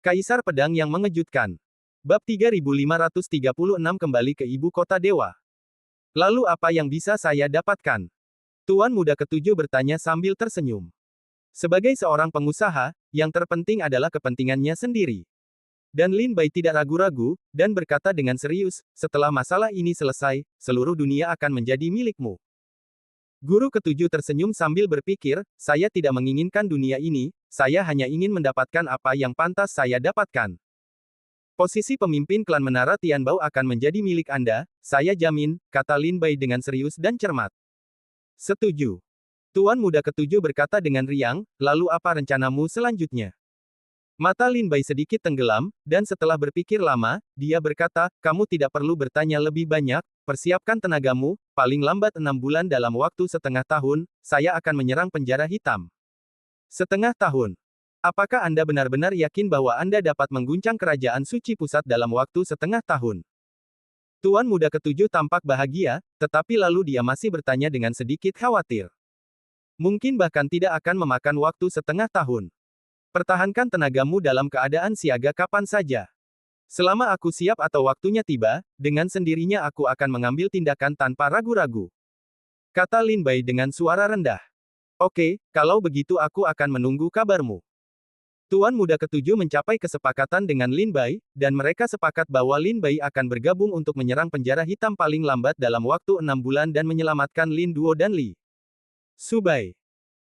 Kaisar Pedang yang Mengejutkan. Bab 3536 kembali ke ibu kota dewa. Lalu apa yang bisa saya dapatkan? Tuan Muda Ketujuh bertanya sambil tersenyum. Sebagai seorang pengusaha, yang terpenting adalah kepentingannya sendiri. Dan Lin Bai tidak ragu-ragu, dan berkata dengan serius, setelah masalah ini selesai, seluruh dunia akan menjadi milikmu. Guru Ketujuh tersenyum sambil berpikir, saya tidak menginginkan dunia ini, saya hanya ingin mendapatkan apa yang pantas saya dapatkan. Posisi pemimpin klan Menara Tianbao akan menjadi milik Anda, saya jamin, kata Lin Bai dengan serius dan cermat. Setuju. Tuan Muda Ketujuh berkata dengan riang, lalu apa rencanamu selanjutnya? Mata Lin Bai sedikit tenggelam, dan setelah berpikir lama, dia berkata, kamu tidak perlu bertanya lebih banyak, persiapkan tenagamu, paling lambat 6 bulan dalam waktu setengah tahun, saya akan menyerang penjara hitam. Setengah tahun. Apakah Anda benar-benar yakin bahwa Anda dapat mengguncang kerajaan suci pusat dalam waktu setengah tahun? Tuan Muda Ketujuh tampak bahagia, tetapi lalu dia masih bertanya dengan sedikit khawatir. Mungkin bahkan tidak akan memakan waktu setengah tahun. Pertahankan tenagamu dalam keadaan siaga kapan saja. Selama aku siap atau waktunya tiba, dengan sendirinya aku akan mengambil tindakan tanpa ragu-ragu. Kata Lin Bai dengan suara rendah. Oke, kalau begitu aku akan menunggu kabarmu. Tuan Muda Ketujuh mencapai kesepakatan dengan Lin Bai, dan mereka sepakat bahwa Lin Bai akan bergabung untuk menyerang penjara hitam paling lambat dalam waktu 6 bulan dan menyelamatkan Lin Duo dan Li Subai.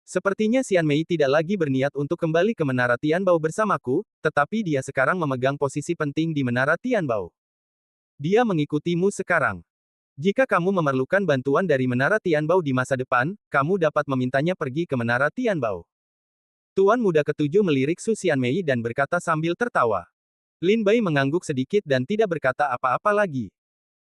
Sepertinya Xian Mei tidak lagi berniat untuk kembali ke Menara Tianbao bersamaku, tetapi dia sekarang memegang posisi penting di Menara Tianbao. Dia mengikutimu sekarang. Jika kamu memerlukan bantuan dari Menara Tianbao di masa depan, kamu dapat memintanya pergi ke Menara Tianbao. Tuan Muda Ketujuh melirik Su Xian Mei dan berkata sambil tertawa. Lin Bai mengangguk sedikit dan tidak berkata apa-apa lagi.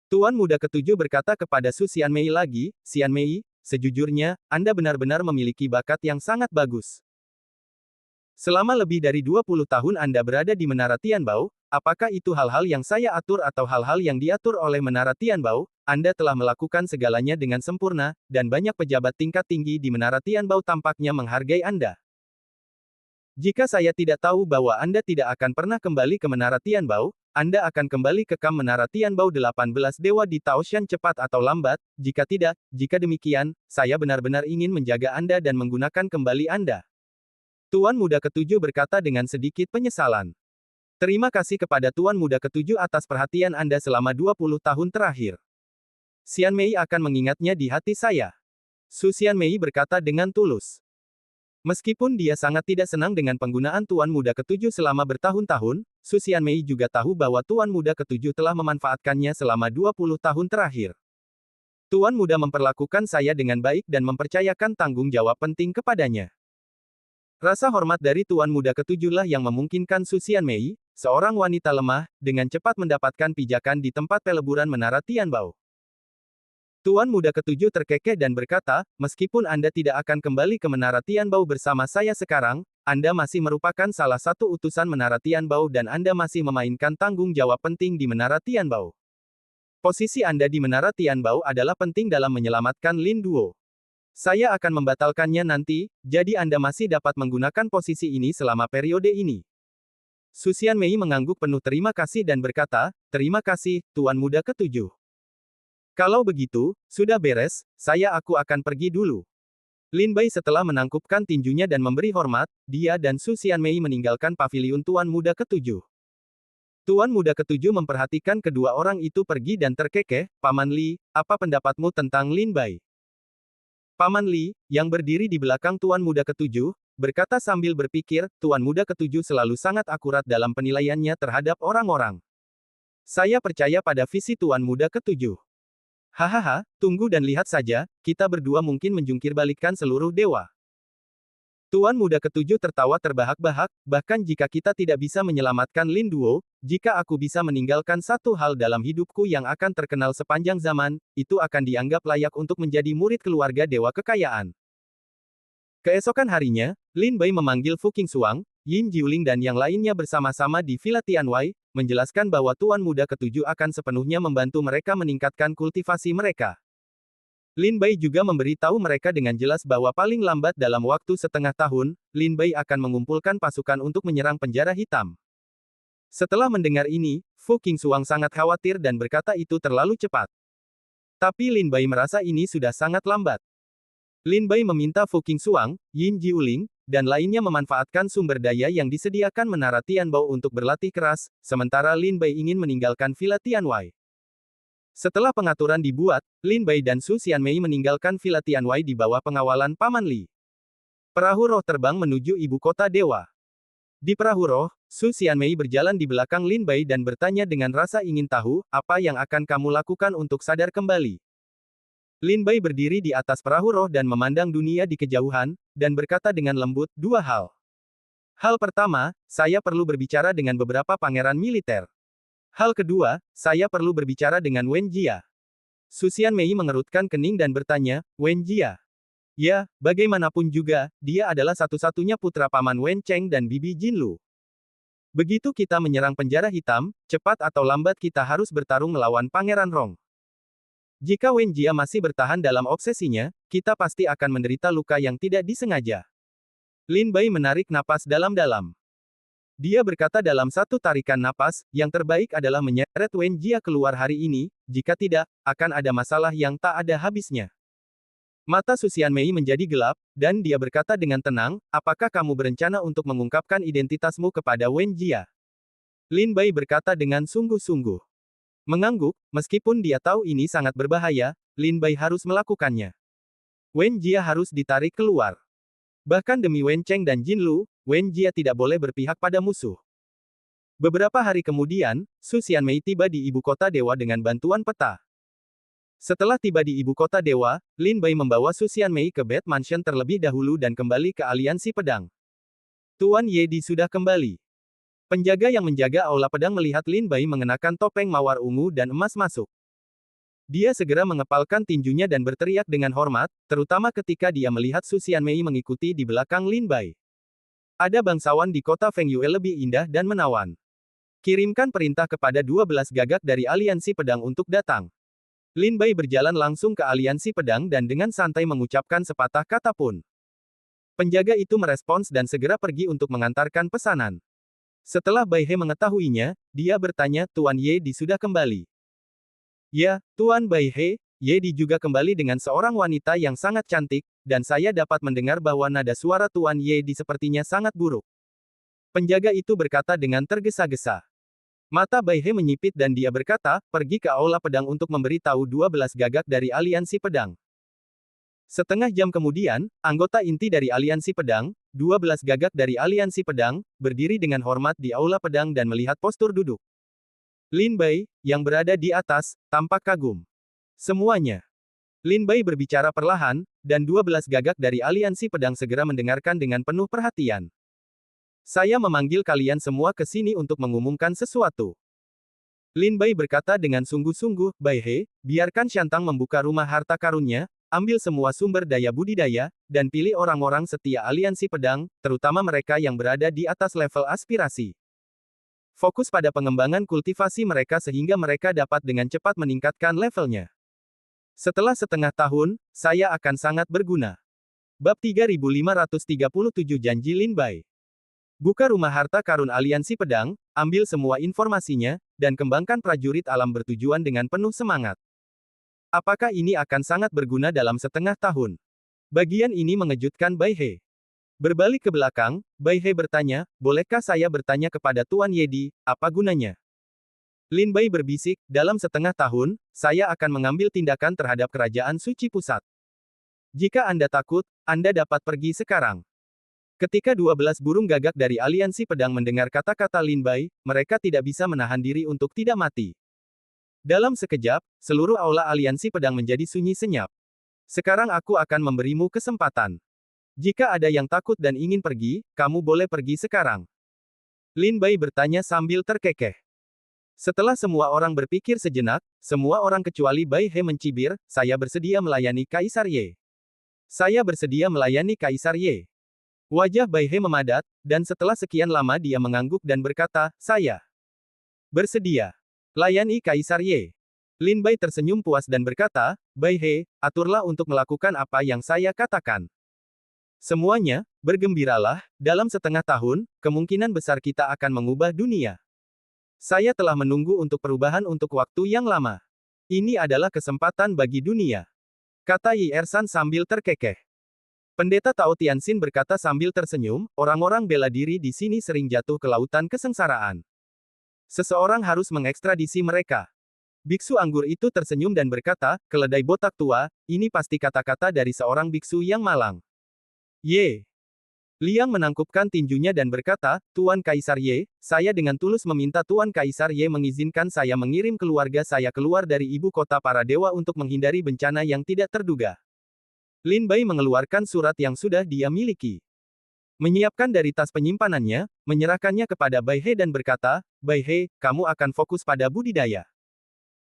Tuan Muda Ketujuh berkata kepada Su Xian Mei lagi, Xian Mei, sejujurnya, Anda benar-benar memiliki bakat yang sangat bagus. Selama lebih dari 20 tahun Anda berada di Menara Tianbao, apakah itu hal-hal yang saya atur atau hal-hal yang diatur oleh Menara Tianbao? Anda telah melakukan segalanya dengan sempurna, dan banyak pejabat tingkat tinggi di Menara Tianbao tampaknya menghargai Anda. Jika saya tidak tahu bahwa Anda tidak akan pernah kembali ke Menara Tianbao, Anda akan kembali ke kamp Menara Tianbao 18 Dewa di Taoshan cepat atau lambat, jika tidak, jika demikian, saya benar-benar ingin menjaga Anda dan menggunakan kembali Anda. Tuan Muda Ketujuh berkata dengan sedikit penyesalan. Terima kasih kepada Tuan Muda Ketujuh atas perhatian Anda selama 20 tahun terakhir. Xian Mei akan mengingatnya di hati saya. Su Xian Mei berkata dengan tulus. Meskipun dia sangat tidak senang dengan penggunaan Tuan Muda Ketujuh selama bertahun-tahun, Su Xian Mei juga tahu bahwa Tuan Muda Ketujuh telah memanfaatkannya selama 20 tahun terakhir. Tuan Muda memperlakukan saya dengan baik dan mempercayakan tanggung jawab penting kepadanya. Rasa hormat dari Tuan Muda Ketujuhlah yang memungkinkan Su Xian Mei, seorang wanita lemah, dengan cepat mendapatkan pijakan di tempat peleburan Menara Tianbao. Tuan Muda Ketujuh terkekeh dan berkata, meskipun Anda tidak akan kembali ke Menara Tianbao bersama saya sekarang, Anda masih merupakan salah satu utusan Menara Tianbao dan Anda masih memainkan tanggung jawab penting di Menara Tianbao. Posisi Anda di Menara Tianbao adalah penting dalam menyelamatkan Lin Duo. Saya akan membatalkannya nanti, jadi Anda masih dapat menggunakan posisi ini selama periode ini. Su Xian Mei mengangguk penuh terima kasih dan berkata, terima kasih, Tuan Muda Ketujuh. Kalau begitu, sudah beres, aku akan pergi dulu. Lin Bai setelah menangkupkan tinjunya dan memberi hormat, dia dan Su Xian Mei meninggalkan paviliun Tuan Muda Ketujuh. Tuan Muda Ketujuh memperhatikan kedua orang itu pergi dan terkekeh, Paman Li, apa pendapatmu tentang Lin Bai? Paman Li, yang berdiri di belakang Tuan Muda Ketujuh, berkata sambil berpikir, Tuan Muda Ketujuh selalu sangat akurat dalam penilaiannya terhadap orang-orang. Saya percaya pada visi Tuan Muda Ketujuh. Hahaha, tunggu dan lihat saja, kita berdua mungkin menjungkir balikkan seluruh dewa. Tuan Muda Ketujuh tertawa terbahak-bahak, bahkan jika kita tidak bisa menyelamatkan Lin Duo, jika aku bisa meninggalkan satu hal dalam hidupku yang akan terkenal sepanjang zaman, itu akan dianggap layak untuk menjadi murid keluarga dewa kekayaan. Keesokan harinya, Lin Bai memanggil Fu Qingxuang, Yin Jiuling dan yang lainnya bersama-sama di Villa Tianwei, menjelaskan bahwa Tuan Muda Ketujuh akan sepenuhnya membantu mereka meningkatkan kultivasi mereka. Lin Bai juga memberi tahu mereka dengan jelas bahwa paling lambat dalam waktu setengah tahun, Lin Bai akan mengumpulkan pasukan untuk menyerang penjara hitam. Setelah mendengar ini, Fu Qingxuang sangat khawatir dan berkata itu terlalu cepat. Tapi Lin Bai merasa ini sudah sangat lambat. Lin Bai meminta Fu Qingxuang, Yin Jiuling, dan lainnya memanfaatkan sumber daya yang disediakan Menara Tianbao untuk berlatih keras, sementara Lin Bai ingin meninggalkan Villa Tianwei. Setelah pengaturan dibuat, Lin Bai dan Su Xianmei meninggalkan Villa Tianwei di bawah pengawalan Paman Li. Perahu roh terbang menuju ibu kota dewa. Di perahu roh, Su Xianmei berjalan di belakang Lin Bai dan bertanya dengan rasa ingin tahu, apa yang akan kamu lakukan untuk sadar kembali. Lin Bai berdiri di atas perahu roh dan memandang dunia di kejauhan, dan berkata dengan lembut, dua hal. Hal pertama, saya perlu berbicara dengan beberapa pangeran militer. Hal kedua, saya perlu berbicara dengan Wen Jia. Su Xianmei mengerutkan kening dan bertanya, Wen Jia. Ya, bagaimanapun juga, dia adalah satu-satunya putra paman Wen Cheng dan bibi Jinlu. Begitu kita menyerang penjara hitam, cepat atau lambat kita harus bertarung melawan Pangeran Rong. Jika Wen Jia masih bertahan dalam obsesinya, kita pasti akan menderita luka yang tidak disengaja. Lin Bai menarik napas dalam-dalam. Dia berkata dalam satu tarikan napas, yang terbaik adalah menyeret Wen Jia keluar hari ini, jika tidak, akan ada masalah yang tak ada habisnya. Mata Su Xianmei menjadi gelap, dan dia berkata dengan tenang, apakah kamu berencana untuk mengungkapkan identitasmu kepada Wen Jia? Lin Bai berkata dengan sungguh-sungguh. Mengangguk, meskipun dia tahu ini sangat berbahaya, Lin Bai harus melakukannya. Wen Jia harus ditarik keluar. Bahkan demi Wen Cheng dan Jinlu, Wen Jia tidak boleh berpihak pada musuh. Beberapa hari kemudian, Su Xianmei tiba di ibu kota dewa dengan bantuan peta. Setelah tiba di ibu kota dewa, Lin Bai membawa Su Xianmei ke Bed Mansion terlebih dahulu dan kembali ke Aliansi Pedang. Tuan Yedi sudah kembali. Penjaga yang menjaga aula pedang melihat Lin Bai mengenakan topeng mawar ungu dan emas masuk. Dia segera mengepalkan tinjunya dan berteriak dengan hormat, terutama ketika dia melihat Su Xianmei mengikuti di belakang Lin Bai. Ada bangsawan di kota Feng Yue lebih indah dan menawan. Kirimkan perintah kepada 12 gagak dari Aliansi Pedang untuk datang. Lin Bai berjalan langsung ke Aliansi Pedang dan dengan santai mengucapkan sepatah kata pun. Penjaga itu merespons dan segera pergi untuk mengantarkan pesanan. Setelah Bai He mengetahuinya, dia bertanya, Tuan Yedi sudah kembali. Ya, Tuan Bai He, Yedi juga kembali dengan seorang wanita yang sangat cantik, dan saya dapat mendengar bahwa nada suara Tuan Yedi sepertinya sangat buruk. Penjaga itu berkata dengan tergesa-gesa. Mata Bai He menyipit dan dia berkata, pergi ke aula pedang untuk memberitahu 12 gagak dari Aliansi Pedang. Setengah jam kemudian, anggota inti dari Aliansi Pedang, 12 gagak dari Aliansi Pedang, berdiri dengan hormat di aula pedang dan melihat postur duduk. Lin Bai, yang berada di atas, tampak kagum. Semuanya. Lin Bai berbicara perlahan, dan 12 gagak dari Aliansi Pedang segera mendengarkan dengan penuh perhatian. Saya memanggil kalian semua ke sini untuk mengumumkan sesuatu. Lin Bai berkata dengan sungguh-sungguh, Bai He, biarkan Shantang membuka rumah harta karunnya, ambil semua sumber daya budidaya, dan pilih orang-orang setia Aliansi Pedang, terutama mereka yang berada di atas level aspirasi. Fokus pada pengembangan kultivasi mereka sehingga mereka dapat dengan cepat meningkatkan levelnya. Setelah setengah tahun, saya akan sangat berguna. Bab 3537 Janji Lin Bai. Buka rumah harta karun Aliansi Pedang, ambil semua informasinya, dan kembangkan prajurit alam bertujuan dengan penuh semangat. Apakah ini akan sangat berguna dalam setengah tahun? Bagian ini mengejutkan Bai He. Berbalik ke belakang, Bai He bertanya, bolehkah saya bertanya kepada Tuan Yedi, apa gunanya? Lin Bai berbisik, dalam setengah tahun, saya akan mengambil tindakan terhadap kerajaan suci pusat. Jika Anda takut, Anda dapat pergi sekarang. Ketika 12 burung gagak dari Aliansi Pedang mendengar kata-kata Lin Bai, mereka tidak bisa menahan diri untuk tidak mati. Dalam sekejap, seluruh aula Aliansi Pedang menjadi sunyi senyap. Sekarang aku akan memberimu kesempatan. Jika ada yang takut dan ingin pergi, kamu boleh pergi sekarang. Lin Bai bertanya sambil terkekeh. Setelah semua orang berpikir sejenak, semua orang kecuali Bai He mencibir, saya bersedia melayani Kaisar Ye. Saya bersedia melayani Kaisar Ye. Wajah Bai He memadat, dan setelah sekian lama dia mengangguk dan berkata, saya bersedia. Layani Kaisar Ye. Lin Bai tersenyum puas dan berkata, Bai He, aturlah untuk melakukan apa yang saya katakan. Semuanya, bergembiralah, dalam setengah tahun, kemungkinan besar kita akan mengubah dunia. Saya telah menunggu untuk perubahan untuk waktu yang lama. Ini adalah kesempatan bagi dunia, kata Yi Ersan sambil terkekeh. Pendeta Tao Tianxin berkata sambil tersenyum, orang-orang bela diri di sini sering jatuh ke lautan kesengsaraan. Seseorang harus mengekstradisi mereka. Biksu anggur itu tersenyum dan berkata, keledai botak tua, ini pasti kata-kata dari seorang biksu yang malang. Ye. Liang menangkupkan tinjunya dan berkata, Tuan Kaisar Ye, saya dengan tulus meminta Tuan Kaisar Ye mengizinkan saya mengirim keluarga saya keluar dari ibu kota para dewa untuk menghindari bencana yang tidak terduga. Lin Bai mengeluarkan surat yang sudah dia miliki. Menyiapkan dari tas penyimpanannya, menyerahkannya kepada Bai He dan berkata, Bai He, kamu akan fokus pada budidaya.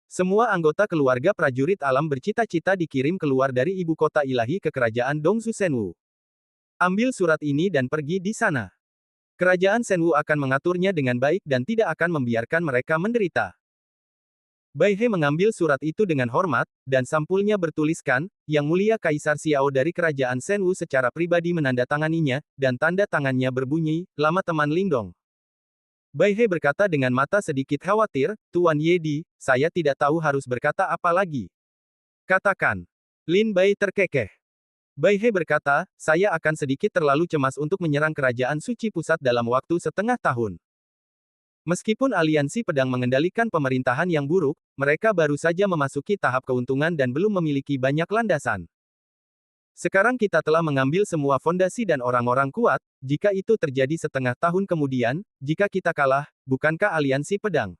Semua anggota keluarga prajurit alam bercita-cita dikirim keluar dari ibu kota ilahi ke kerajaan Dongzu Shenwu. Ambil surat ini dan pergi di sana. Kerajaan Shenwu akan mengaturnya dengan baik dan tidak akan membiarkan mereka menderita. Bai He mengambil surat itu dengan hormat, dan sampulnya bertuliskan, Yang Mulia Kaisar Xiao dari Kerajaan Shenwu secara pribadi menandatanganinya, dan tanda tangannya berbunyi, Lama Teman Lingdong. Bai He berkata dengan mata sedikit khawatir, Tuan Yedi, saya tidak tahu harus berkata apa lagi. Katakan. Lin Bai terkekeh. Bai He berkata, saya akan sedikit terlalu cemas untuk menyerang Kerajaan Suci Pusat dalam waktu setengah tahun. Meskipun aliansi pedang mengendalikan pemerintahan yang buruk, mereka baru saja memasuki tahap keuntungan dan belum memiliki banyak landasan. Sekarang kita telah mengambil semua fondasi dan orang-orang kuat, jika itu terjadi setengah tahun kemudian, jika kita kalah, bukankah aliansi pedang?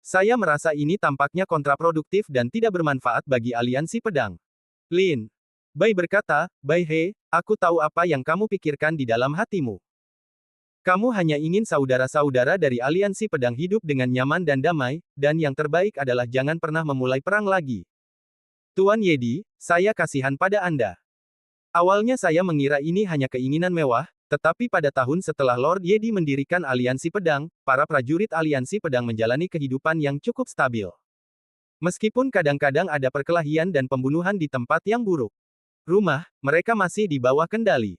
Saya merasa ini tampaknya kontraproduktif dan tidak bermanfaat bagi aliansi pedang. Lin Bai berkata, Bai He, aku tahu apa yang kamu pikirkan di dalam hatimu. Kamu hanya ingin saudara-saudara dari aliansi pedang hidup dengan nyaman dan damai, dan yang terbaik adalah jangan pernah memulai perang lagi. Tuan Yedi, saya kasihan pada Anda. Awalnya saya mengira ini hanya keinginan mewah, tetapi pada tahun setelah Lord Yedi mendirikan aliansi pedang, para prajurit aliansi pedang menjalani kehidupan yang cukup stabil. Meskipun kadang-kadang ada perkelahian dan pembunuhan di tempat yang buruk. Rumah, mereka masih di bawah kendali.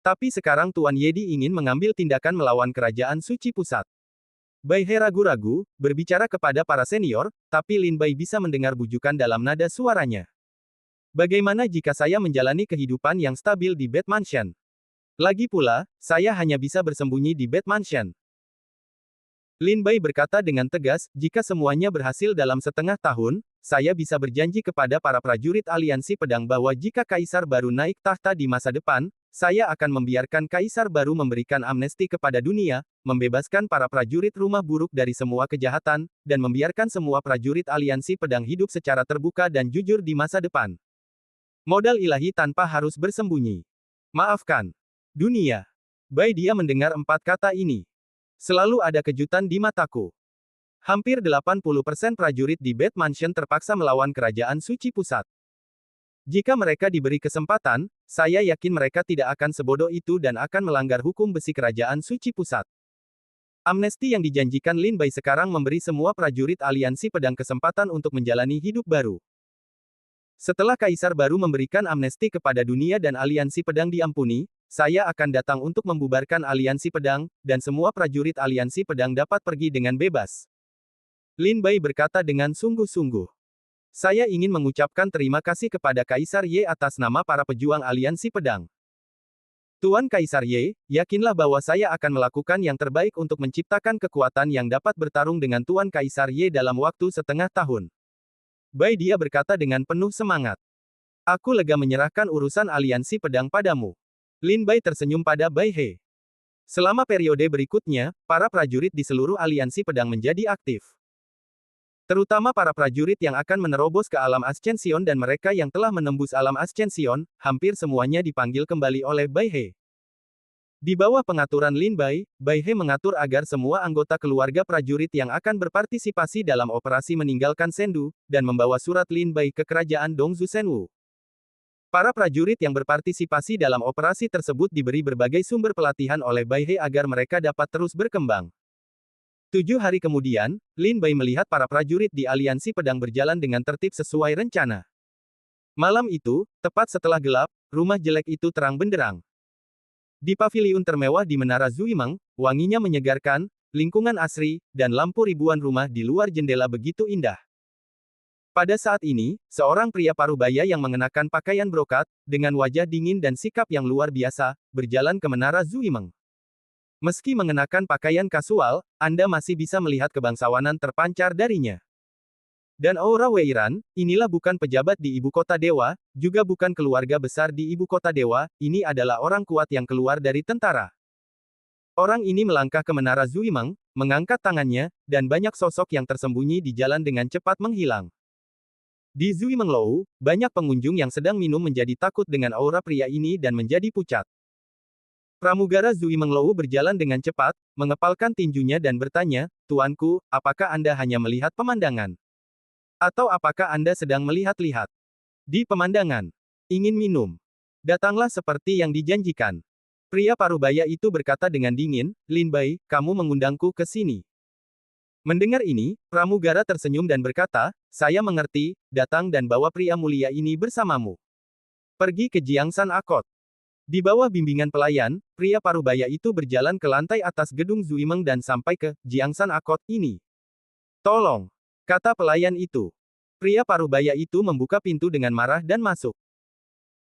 Tapi sekarang Tuan Yedi ingin mengambil tindakan melawan Kerajaan Suci Pusat. Bai He ragu-ragu, berbicara kepada para senior, tapi Lin Bai bisa mendengar bujukan dalam nada suaranya. Bagaimana jika saya menjalani kehidupan yang stabil di Bed Mansion? Lagi pula, saya hanya bisa bersembunyi di Bed Mansion. Lin Bai berkata dengan tegas, jika semuanya berhasil dalam setengah tahun, saya bisa berjanji kepada para prajurit aliansi pedang bahwa jika kaisar baru naik tahta di masa depan, saya akan membiarkan kaisar baru memberikan amnesti kepada dunia, membebaskan para prajurit rumah buruk dari semua kejahatan, dan membiarkan semua prajurit aliansi pedang hidup secara terbuka dan jujur di masa depan. Modal ilahi tanpa harus bersembunyi. Maafkan. Dunia. Bai dia mendengar 4 kata ini. Selalu ada kejutan di mataku. Hampir 80% prajurit di Bed Mansion terpaksa melawan Kerajaan Suci Pusat. Jika mereka diberi kesempatan, saya yakin mereka tidak akan sebodoh itu dan akan melanggar hukum besi Kerajaan Suci Pusat. Amnesti yang dijanjikan Lin Bai sekarang memberi semua prajurit aliansi pedang kesempatan untuk menjalani hidup baru. Setelah kaisar baru memberikan amnesti kepada dunia dan aliansi pedang diampuni, saya akan datang untuk membubarkan aliansi pedang, dan semua prajurit aliansi pedang dapat pergi dengan bebas. Lin Bai berkata dengan sungguh-sungguh. Saya ingin mengucapkan terima kasih kepada Kaisar Ye atas nama para pejuang aliansi pedang. Tuan Kaisar Ye, yakinlah bahwa saya akan melakukan yang terbaik untuk menciptakan kekuatan yang dapat bertarung dengan Tuan Kaisar Ye dalam waktu setengah tahun. Bai dia berkata dengan penuh semangat. Aku lega menyerahkan urusan aliansi pedang padamu. Lin Bai tersenyum pada Bai He. Selama periode berikutnya, para prajurit di seluruh aliansi pedang menjadi aktif. Terutama para prajurit yang akan menerobos ke alam Ascension dan mereka yang telah menembus alam Ascension, hampir semuanya dipanggil kembali oleh Bai He. Di bawah pengaturan Lin Bai, Bai He mengatur agar semua anggota keluarga prajurit yang akan berpartisipasi dalam operasi meninggalkan Sendu, dan membawa surat Lin Bai ke kerajaan Dongzu Shenwu. Para prajurit yang berpartisipasi dalam operasi tersebut diberi berbagai sumber pelatihan oleh Bai He agar mereka dapat terus berkembang. 7 hari kemudian, Lin Bai melihat para prajurit di aliansi pedang berjalan dengan tertib sesuai rencana. Malam itu, tepat setelah gelap, rumah jelek itu terang benderang. Di paviliun termewah di Menara Zuimeng, wanginya menyegarkan, lingkungan asri, dan lampu ribuan rumah di luar jendela begitu indah. Pada saat ini, seorang pria parubaya yang mengenakan pakaian brokat, dengan wajah dingin dan sikap yang luar biasa, berjalan ke Menara Zuimeng. Meski mengenakan pakaian kasual, Anda masih bisa melihat kebangsawanan terpancar darinya. Dan aura Weiran, inilah bukan pejabat di ibu kota dewa, juga bukan keluarga besar di ibu kota dewa, ini adalah orang kuat yang keluar dari tentara. Orang ini melangkah ke Menara Zuimeng, mengangkat tangannya, dan banyak sosok yang tersembunyi di jalan dengan cepat menghilang. Di Zuimenglou, banyak pengunjung yang sedang minum menjadi takut dengan aura pria ini dan menjadi pucat. Pramugara Zuimenglou berjalan dengan cepat, mengepalkan tinjunya dan bertanya, "Tuanku, apakah Anda hanya melihat pemandangan? Atau apakah Anda sedang melihat-lihat di pemandangan? Ingin minum? Datanglah seperti yang dijanjikan." Pria parubaya itu berkata dengan dingin, "Lin Bai, kamu mengundangku ke sini." Mendengar ini, pramugara tersenyum dan berkata, "Saya mengerti, datang dan bawa pria mulia ini bersamamu. Pergi ke Jiangsan Akot." Di bawah bimbingan pelayan, pria parubaya itu berjalan ke lantai atas gedung Zuimeng dan sampai ke Jiangsan Akot ini. "Tolong," kata pelayan itu. Pria parubaya itu membuka pintu dengan marah dan masuk.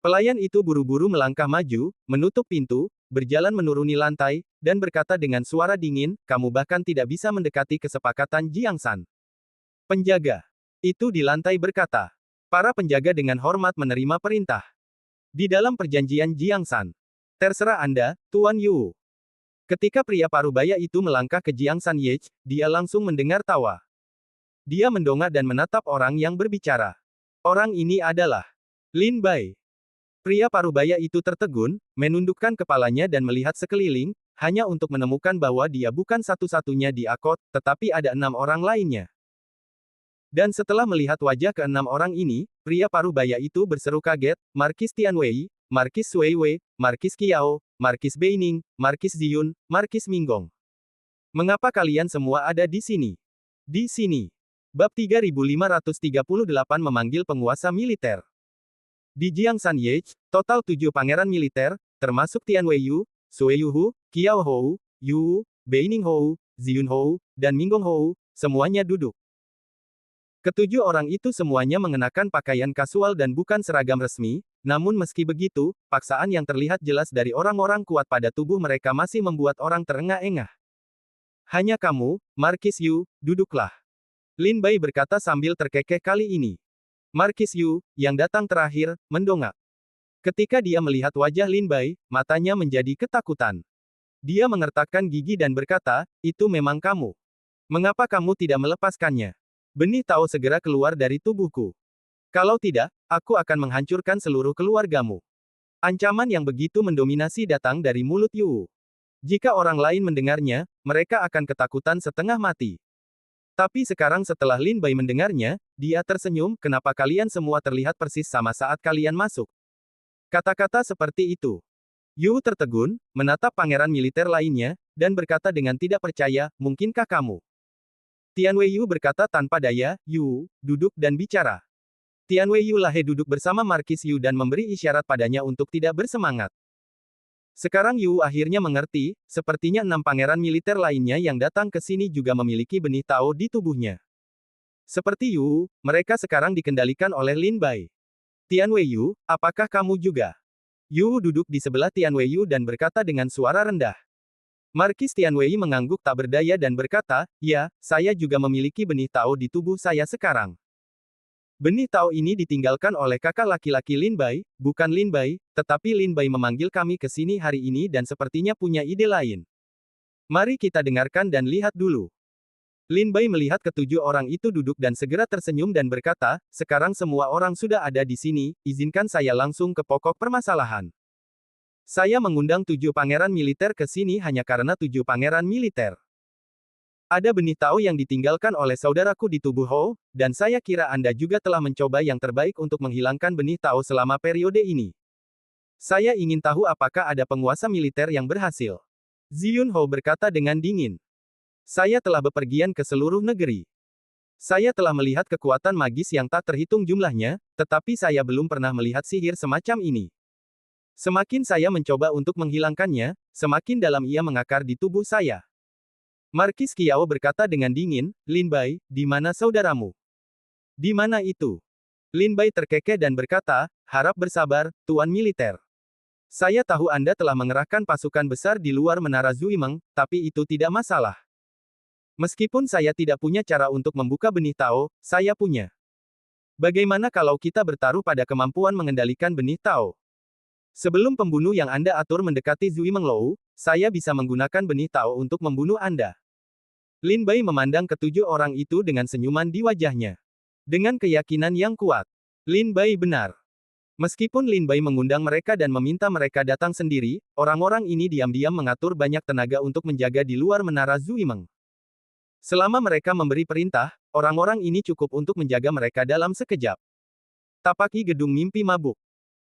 Pelayan itu buru-buru melangkah maju, menutup pintu, berjalan menuruni lantai, dan berkata dengan suara dingin, "Kamu bahkan tidak bisa mendekati kesepakatan Jiangsan." Penjaga itu di lantai berkata. Para penjaga dengan hormat menerima perintah. Di dalam perjanjian Jiangsan. Terserah Anda, Tuan Yu. Ketika pria parubaya itu melangkah ke Jiangsan Yech, dia langsung mendengar tawa. Dia mendongak dan menatap orang yang berbicara. Orang ini adalah Lin Bai. Pria parubaya itu tertegun, menundukkan kepalanya dan melihat sekeliling, hanya untuk menemukan bahwa dia bukan satu-satunya di Akot, tetapi ada 6 orang lainnya. Dan setelah melihat wajah ke-6 orang ini, pria parubaya itu berseru kaget, "Markis Tianwei, Markis Suiwei, Markis Qiao, Markis Beining, Markis Ziyun, Markis Minggong. Mengapa kalian semua ada di sini?" Di sini. Bab 3538 memanggil penguasa militer. Di Jiangsan Yech, total 7 pangeran militer, termasuk Tianwei Yu, Sui Yuhu, Qiao Hou, Yu, Beining Hou, Ziyun Hou, dan Minggong Hou, semuanya duduk. Ketujuh orang itu semuanya mengenakan pakaian kasual dan bukan seragam resmi, namun meski begitu, paksaan yang terlihat jelas dari orang-orang kuat pada tubuh mereka masih membuat orang terengah-engah. "Hanya kamu, Markis Yu, duduklah." Lin Bai berkata sambil terkekeh kali ini. Markis Yu, yang datang terakhir, mendongak. Ketika dia melihat wajah Lin Bai, matanya menjadi ketakutan. Dia mengertakkan gigi dan berkata, "Itu memang kamu. Mengapa kamu tidak melepaskannya? Benih Tao segera keluar dari tubuhku. Kalau tidak, aku akan menghancurkan seluruh keluargamu." Ancaman yang begitu mendominasi datang dari mulut Yu. Jika orang lain mendengarnya, mereka akan ketakutan setengah mati. Tapi sekarang setelah Lin Bai mendengarnya, dia tersenyum, "Kenapa kalian semua terlihat persis sama saat kalian masuk?" Kata-kata seperti itu. Yu tertegun, menatap pangeran militer lainnya, dan berkata dengan tidak percaya, "Mungkinkah kamu?" Tianwei Yu berkata tanpa daya, "Yu, duduk dan bicara." Tianwei Yu lahe duduk bersama Markis Yu dan memberi isyarat padanya untuk tidak bersemangat. Sekarang Yu akhirnya mengerti, sepertinya 6 pangeran militer lainnya yang datang ke sini juga memiliki benih Tao di tubuhnya. Seperti Yu, mereka sekarang dikendalikan oleh Lin Bai. "Tianwei Yu, apakah kamu juga?" Yu duduk di sebelah Tianwei Yu dan berkata dengan suara rendah. Markis Tianwei mengangguk tak berdaya dan berkata, "Ya, saya juga memiliki benih Tao di tubuh saya sekarang." Benih Tao ini ditinggalkan oleh kakak laki-laki Lin Bai, bukan Lin Bai, tetapi Lin Bai memanggil kami ke sini hari ini dan sepertinya punya ide lain. Mari kita dengarkan dan lihat dulu. Lin Bai melihat ketujuh orang itu duduk dan segera tersenyum dan berkata, "Sekarang semua orang sudah ada di sini, izinkan saya langsung ke pokok permasalahan. Saya mengundang 7 pangeran militer ke sini hanya karena 7 pangeran militer. Ada benih Tao yang ditinggalkan oleh saudaraku di tubuh Hou, dan saya kira Anda juga telah mencoba yang terbaik untuk menghilangkan benih Tao selama periode ini. Saya ingin tahu apakah ada penguasa militer yang berhasil." Ziyun Hou berkata dengan dingin. "Saya telah bepergian ke seluruh negeri. Saya telah melihat kekuatan magis yang tak terhitung jumlahnya, tetapi saya belum pernah melihat sihir semacam ini. Semakin saya mencoba untuk menghilangkannya, semakin dalam ia mengakar di tubuh saya. Markis Qiao berkata dengan dingin, Lin Bai, di mana saudaramu? Di mana itu? Lin Bai terkekeh dan berkata, harap bersabar, Tuan Militer. Saya tahu Anda telah mengerahkan pasukan besar di luar Menara Zuimeng, tapi itu tidak masalah. Meskipun saya tidak punya cara untuk membuka benih Tao, saya punya. Bagaimana kalau kita bertaruh pada kemampuan mengendalikan benih Tao? Sebelum pembunuh yang Anda atur mendekati Zuimeng Lou, saya bisa menggunakan benih Tao untuk membunuh Anda. Lin Bai memandang ketujuh orang itu dengan senyuman di wajahnya. Dengan keyakinan yang kuat. Lin Bai benar. Meskipun Lin Bai mengundang mereka dan meminta mereka datang sendiri, orang-orang ini diam-diam mengatur banyak tenaga untuk menjaga di luar Menara Zuimeng. Selama mereka memberi perintah, orang-orang ini cukup untuk menjaga mereka dalam sekejap. Tapaki gedung mimpi mabuk.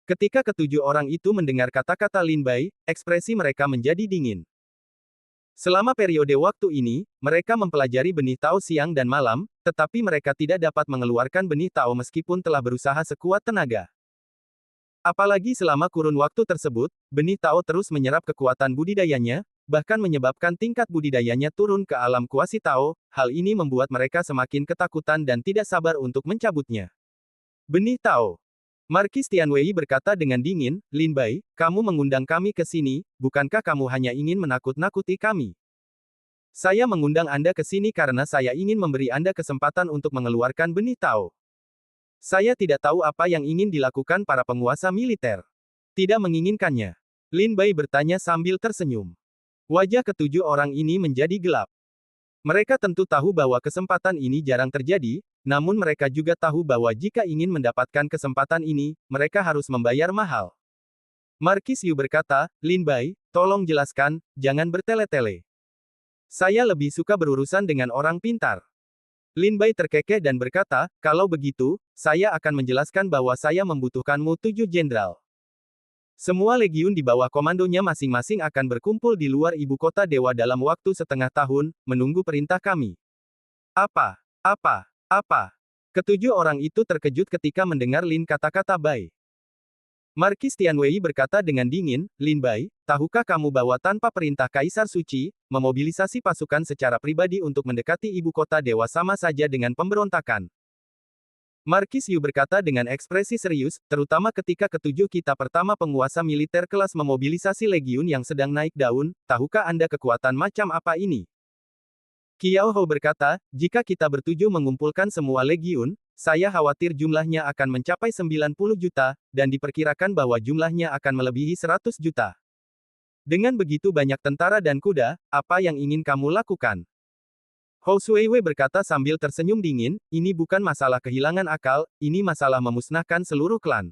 Ketika ketujuh orang itu mendengar kata-kata Lin Bai, ekspresi mereka menjadi dingin. Selama periode waktu ini, mereka mempelajari benih Tao siang dan malam, tetapi mereka tidak dapat mengeluarkan benih Tao meskipun telah berusaha sekuat tenaga. Apalagi selama kurun waktu tersebut, benih Tao terus menyerap kekuatan budidayanya, bahkan menyebabkan tingkat budidayanya turun ke alam kuasi Tao, hal ini membuat mereka semakin ketakutan dan tidak sabar untuk mencabutnya. Benih Tao. Markis Tianwei berkata dengan dingin, Lin Bai, kamu mengundang kami ke sini, bukankah kamu hanya ingin menakut-nakuti kami? Saya mengundang Anda ke sini karena saya ingin memberi Anda kesempatan untuk mengeluarkan benih Tao. Saya tidak tahu apa yang ingin dilakukan para penguasa militer. Tidak menginginkannya. Lin Bai bertanya sambil tersenyum. Wajah ketujuh orang ini menjadi gelap. Mereka tentu tahu bahwa kesempatan ini jarang terjadi, namun mereka juga tahu bahwa jika ingin mendapatkan kesempatan ini, mereka harus membayar mahal. Markis Yu berkata, Lin Bai, tolong jelaskan, jangan bertele-tele. Saya lebih suka berurusan dengan orang pintar. Lin Bai terkekeh dan berkata, kalau begitu, saya akan menjelaskan bahwa saya membutuhkanmu 7 jenderal. Semua legiun di bawah komandonya masing-masing akan berkumpul di luar ibu kota dewa dalam waktu setengah tahun, menunggu perintah kami. Apa? Ketujuh orang itu terkejut ketika mendengar Lin kata-kata Bai. Markis Tianwei berkata dengan dingin, Lin Bai, tahukah kamu bahwa tanpa perintah Kaisar Suci, memobilisasi pasukan secara pribadi untuk mendekati ibu kota dewa sama saja dengan pemberontakan? Markis Yu berkata dengan ekspresi serius, terutama ketika ketujuh kita pertama penguasa militer kelas memobilisasi legiun yang sedang naik daun, tahukah Anda kekuatan macam apa ini? Qiao Hou berkata, jika kita bertujuh mengumpulkan semua legiun, saya khawatir jumlahnya akan mencapai 90 juta, dan diperkirakan bahwa jumlahnya akan melebihi 100 juta. Dengan begitu banyak tentara dan kuda, apa yang ingin kamu lakukan? Hou Suiwei berkata sambil tersenyum dingin, ini bukan masalah kehilangan akal, ini masalah memusnahkan seluruh klan.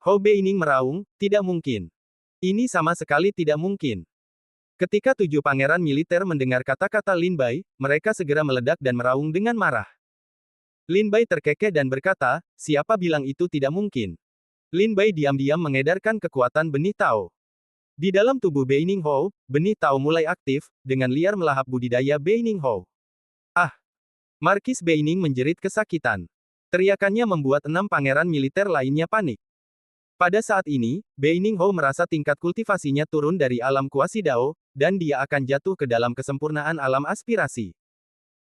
Hou Beining meraung, tidak mungkin. Ini sama sekali tidak mungkin. Ketika 7 pangeran militer mendengar kata-kata Lin Bai, mereka segera meledak dan meraung dengan marah. Lin Bai terkekeh dan berkata, siapa bilang itu tidak mungkin? Lin Bai diam-diam mengedarkan kekuatan benih Tao. Di dalam tubuh Beining Hou, benih Tao mulai aktif, dengan liar melahap budidaya Beining Hou. Ah! Markis Beining menjerit kesakitan. Teriakannya membuat 6 pangeran militer lainnya panik. Pada saat ini, Beining Hou merasa tingkat kultivasinya turun dari alam kuasi Dao, dan dia akan jatuh ke dalam kesempurnaan alam aspirasi.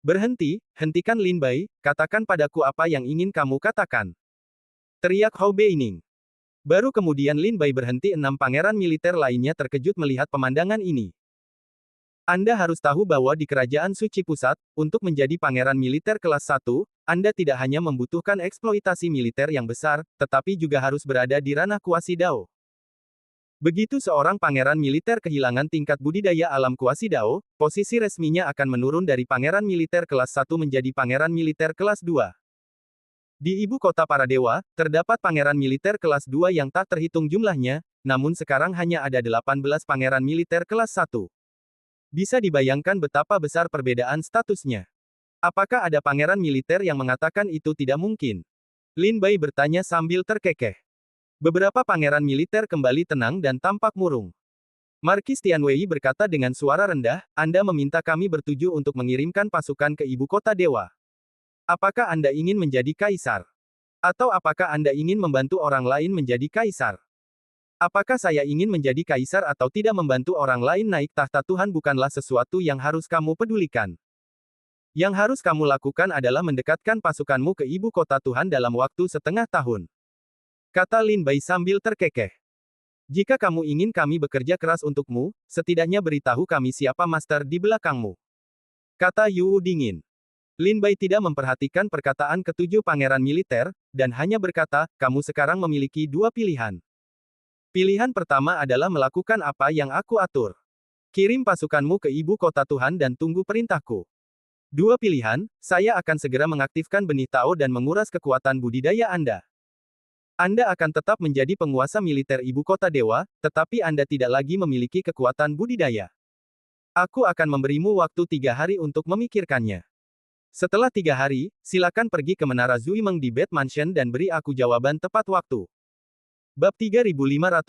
Berhenti, hentikan Lin Bai, katakan padaku apa yang ingin kamu katakan. Teriak Hou Beining. Baru kemudian Lin Bai berhenti. 6 pangeran militer lainnya terkejut melihat pemandangan ini. Anda harus tahu bahwa di Kerajaan Suci Pusat, untuk menjadi pangeran militer kelas 1, Anda tidak hanya membutuhkan eksploitasi militer yang besar, tetapi juga harus berada di ranah kuasi Dao. Begitu seorang pangeran militer kehilangan tingkat budidaya alam kuasi Dao, posisi resminya akan menurun dari pangeran militer kelas 1 menjadi pangeran militer kelas 2. Di ibu kota para dewa, terdapat pangeran militer kelas 2 yang tak terhitung jumlahnya, namun sekarang hanya ada 18 pangeran militer kelas 1. Bisa dibayangkan betapa besar perbedaan statusnya. Apakah ada pangeran militer yang mengatakan itu tidak mungkin? Lin Bai bertanya sambil terkekeh. Beberapa pangeran militer kembali tenang dan tampak murung. Markis Tianwei berkata dengan suara rendah, Anda meminta kami bertujuh untuk mengirimkan pasukan ke ibu kota dewa. Apakah Anda ingin menjadi kaisar? Atau apakah Anda ingin membantu orang lain menjadi kaisar? Apakah saya ingin menjadi kaisar atau tidak membantu orang lain naik tahta Tuhan bukanlah sesuatu yang harus kamu pedulikan. Yang harus kamu lakukan adalah mendekatkan pasukanmu ke ibu kota Tuhan dalam waktu setengah tahun. Kata Lin Bai sambil terkekeh. Jika kamu ingin kami bekerja keras untukmu, setidaknya beritahu kami siapa master di belakangmu. Kata Yu dingin. Lin Bai tidak memperhatikan perkataan ketujuh pangeran militer, dan hanya berkata, kamu sekarang memiliki dua pilihan. Pilihan pertama adalah melakukan apa yang aku atur. Kirim pasukanmu ke ibu kota Tuhan dan tunggu perintahku. Dua pilihan, saya akan segera mengaktifkan benih Tao dan menguras kekuatan budidaya Anda. Anda akan tetap menjadi penguasa militer ibu kota dewa, tetapi Anda tidak lagi memiliki kekuatan budidaya. Aku akan memberimu waktu 3 hari untuk memikirkannya. Setelah 3 hari, silakan pergi ke Menara Zuimeng di Bed Mansion dan beri aku jawaban tepat waktu. Bab 3539,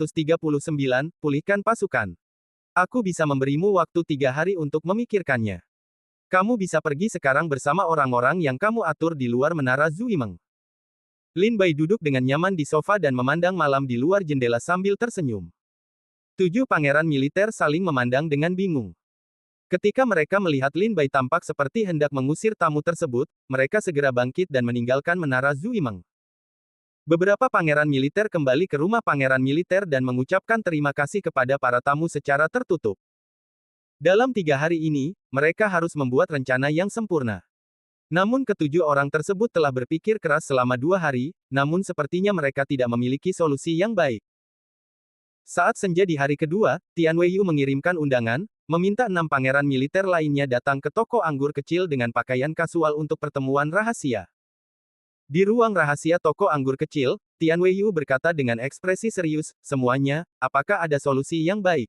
Pulihkan Pasukan. Aku bisa memberimu waktu 3 hari untuk memikirkannya. Kamu bisa pergi sekarang bersama orang-orang yang kamu atur di luar Menara Zuimeng. Lin Bai duduk dengan nyaman di sofa dan memandang malam di luar jendela sambil tersenyum. 7 pangeran militer saling memandang dengan bingung. Ketika mereka melihat Lin Bai tampak seperti hendak mengusir tamu tersebut, mereka segera bangkit dan meninggalkan Menara Zuimeng. Beberapa pangeran militer kembali ke rumah pangeran militer dan mengucapkan terima kasih kepada para tamu secara tertutup. Dalam 3 hari ini, mereka harus membuat rencana yang sempurna. Namun ketujuh orang tersebut telah berpikir keras selama 2 hari, namun sepertinya mereka tidak memiliki solusi yang baik. Saat senja di hari kedua, Tian Weiyu mengirimkan undangan, meminta 6 pangeran militer lainnya datang ke toko anggur kecil dengan pakaian kasual untuk pertemuan rahasia. Di ruang rahasia toko anggur kecil, Tian Weiyu berkata dengan ekspresi serius, semuanya, apakah ada solusi yang baik?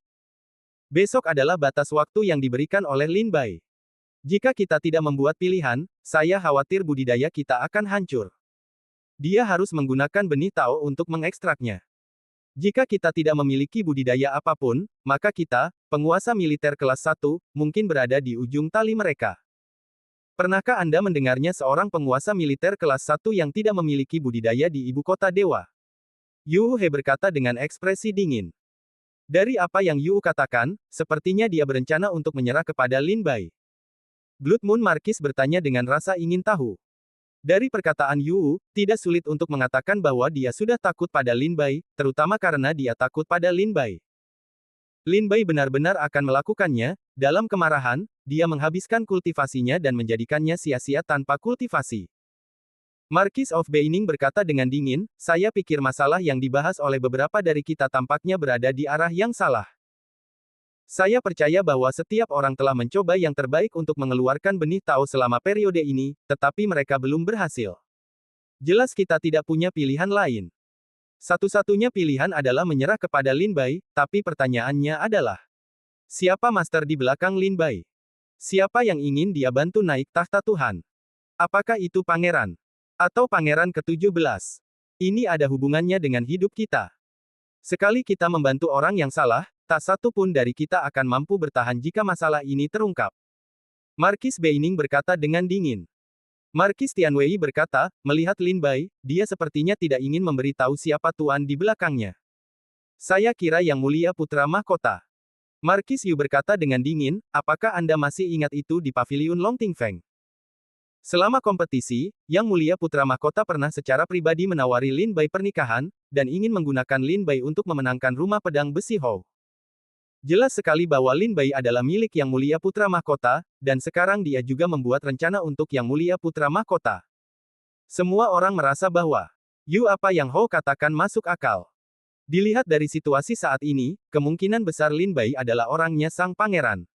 Besok adalah batas waktu yang diberikan oleh Lin Bai. Jika kita tidak membuat pilihan, saya khawatir budidaya kita akan hancur. Dia harus menggunakan benih Tao untuk mengekstraknya. Jika kita tidak memiliki budidaya apapun, maka kita, penguasa militer kelas 1, mungkin berada di ujung tali mereka. Pernahkah Anda mendengarnya seorang penguasa militer kelas 1 yang tidak memiliki budidaya di ibu kota dewa? Yu He berkata dengan ekspresi dingin. Dari apa yang Yu katakan, sepertinya dia berencana untuk menyerah kepada Lin Bai. Blood Moon Marquis bertanya dengan rasa ingin tahu. Dari perkataan Yu, tidak sulit untuk mengatakan bahwa dia sudah takut pada Lin Bai, terutama karena dia takut pada Lin Bai. Lin Bai benar-benar akan melakukannya. Dalam kemarahan, dia menghabiskan kultivasinya dan menjadikannya sia-sia tanpa kultivasi. Marquis of Beining berkata dengan dingin, saya pikir masalah yang dibahas oleh beberapa dari kita tampaknya berada di arah yang salah. Saya percaya bahwa setiap orang telah mencoba yang terbaik untuk mengeluarkan benih Tao selama periode ini, tetapi mereka belum berhasil. Jelas kita tidak punya pilihan lain. Satu-satunya pilihan adalah menyerah kepada Lin Bai, tapi pertanyaannya adalah, siapa master di belakang Lin Bai? Siapa yang ingin dia bantu naik tahta Tuhan? Apakah itu pangeran? Atau pangeran ke-17? Ini ada hubungannya dengan hidup kita. Sekali kita membantu orang yang salah, tak satu pun dari kita akan mampu bertahan jika masalah ini terungkap. Marquis Beining berkata dengan dingin. Marquis Tianwei berkata, melihat Lin Bai, dia sepertinya tidak ingin memberitahu siapa tuan di belakangnya. Saya kira Yang Mulia Putra Mahkota. Marquis Yu berkata dengan dingin, apakah Anda masih ingat itu di Paviliun Longtingfeng? Selama kompetisi, Yang Mulia Putra Mahkota pernah secara pribadi menawari Lin Bai pernikahan, dan ingin menggunakan Lin Bai untuk memenangkan rumah pedang besi Hou. Jelas sekali bahwa Lin Bai adalah milik Yang Mulia Putra Mahkota, dan sekarang dia juga membuat rencana untuk Yang Mulia Putra Mahkota. Semua orang merasa bahwa, apa yang Hou katakan masuk akal. Dilihat dari situasi saat ini, kemungkinan besar Lin Bai adalah orangnya sang pangeran.